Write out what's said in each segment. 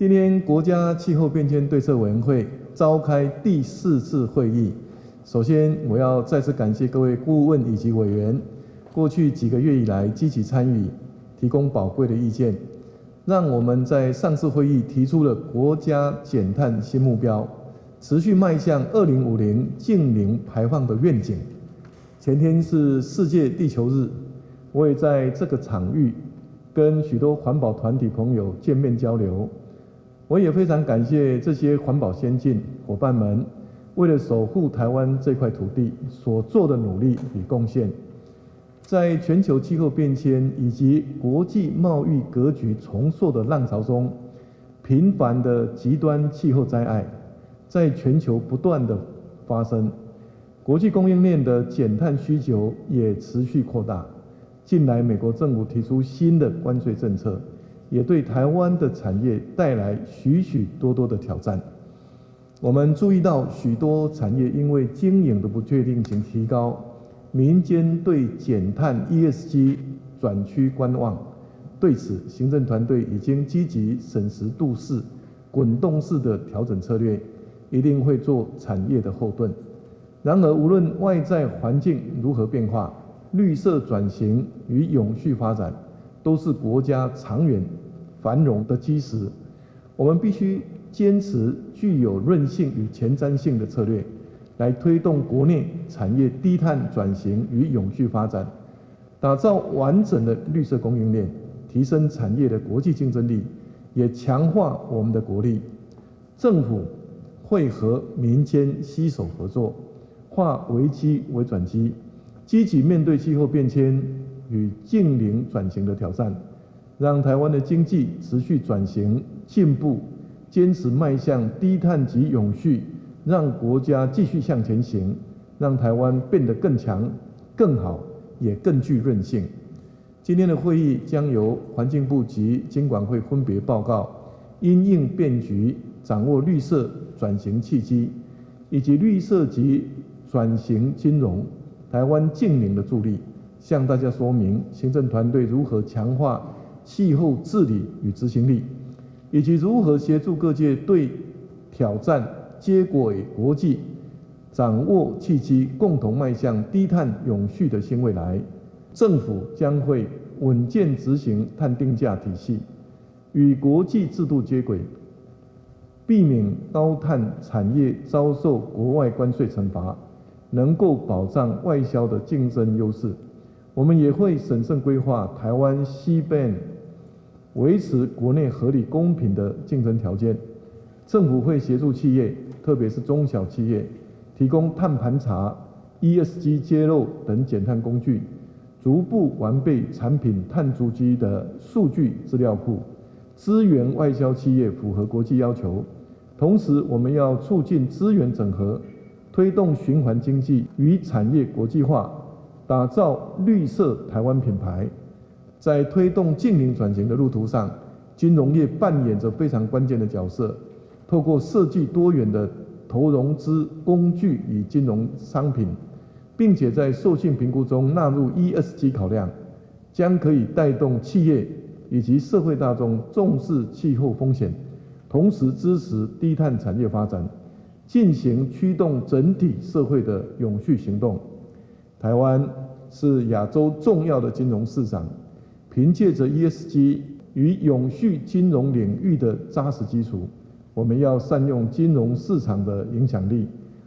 今天国家气候变迁对策委员会召开第4次会议。首先，我要再次感谢各位顾问以及委员，过去几个月以来积极参与，提供宝贵的意见，让我们在上次会议提出了国家减碳新目标，持续迈向2050净零排放的愿景。前天是世界地球日，我也在这个场域跟许多环保团体朋友见面交流。我也非常感谢这些环保先进伙伴们，为了守护台湾这块土地所做的努力与贡献。在全球气候变迁以及国际贸易格局重塑的浪潮中，频繁的极端气候灾害在全球不断的发生，国际供应链的减碳需求也持续扩大。近来，美国政府提出新的关税政策，也对台湾的产业带来许许多多的挑战。我们注意到许多产业因为经营的不确定性提高，民间对减碳 ESG 转趋观望。对此，行政团队已经积极审时度势、滚动式的调整策略，一定会做产业的后盾。然而，无论外在环境如何变化，绿色转型与永续发展都是国家长远繁荣的基石。我们必须坚持具有韧性与前瞻性的策略，来推动国内产业低碳转型与永续发展，打造完整的绿色供应链，提升产业的国际竞争力，也强化我们的国力。政府会和民间携手合作，化危机为转机，积极面对气候变迁与净零转型的挑战，让台湾的经济持续转型进步，坚持迈向低碳及永续，让国家继续向前行，让台湾变得更强、更好，也更具韧性。今天的会议将由环境部及经管会分别报告因应变局，掌握绿色转型契机，以及绿色及转型金融台湾净零的助力，向大家说明行政团队如何强化气候治理与执行力，以及如何协助各界对挑战接轨国际，掌握契机，共同迈向低碳永续的新未来。政府将会稳健执行碳定价体系，与国际制度接轨，避免高碳产业遭受国外关税惩罚，能够保障外销的竞争优势。我们也会审慎规划台湾西边，维持国内合理公平的竞争条件。政府会协助企业，特别是中小企业，提供碳盘查、ESG 揭露等减碳工具，逐步完备产品碳足迹的数据资料库，支援外销企业符合国际要求。同时，我们要促进资源整合，推动循环经济与产业国际化，打造绿色台湾品牌。在推动净零转型的路途上，金融业扮演着非常关键的角色。透过设计多元的投融资工具与金融商品，并且在授信评估中纳入 ESG 考量，将可以带动企业以及社会大众重视气候风险，同时支持低碳产业发展，进行驱动整体社会的永续行动。台湾是亚洲重要的金融市场，凭借着 ESG 与永续金融领域的扎实基础，我们要善用金融市场的影响力，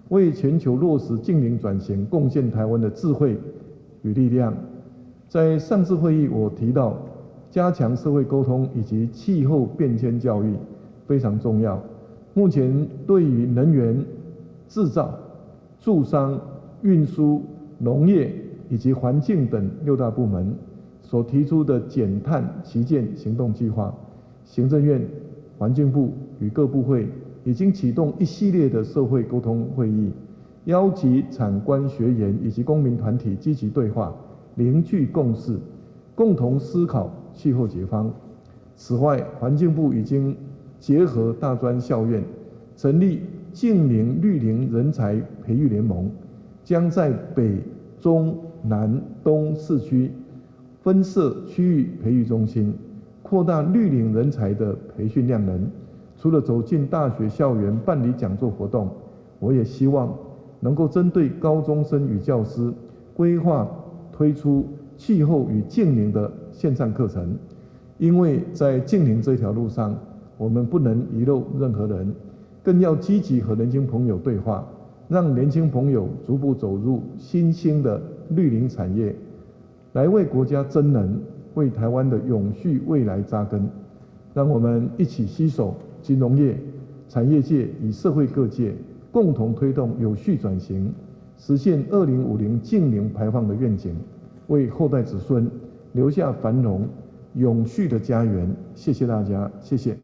为全球落实净零转型贡献台湾的智慧与力量。在上次会议，我提到加强社会沟通以及气候变迁教育非常重要。目前对于能源、制造、住商、运输、农业以及环境等6大部门所提出的减碳旗舰行动计划，行政院、环境部与各部会已经启动一系列的社会沟通会议，邀集产官学研以及公民团体积极对话，凝聚共识，共同思考气候解方。此外，环境部已经结合大专校院，成立净零绿龄人才培育联盟，将在北、中、南、东4区分设区域培育中心，扩大绿领人才的培训量能，除了走进大学校园办理讲座活动，我也希望能够针对高中生与教师规划推出气候与净零的线上课程，因为在净零这条路上，我们不能遗漏任何人，更要积极和年轻朋友对话，让年轻朋友逐步走入新兴的绿林产业，来为国家增能，为台湾的永续未来扎根。让我们一起携手金融业、产业界与社会各界，共同推动有序转型，实现2050净零排放的愿景，为后代子孙留下繁荣永续的家园。谢谢大家，谢谢。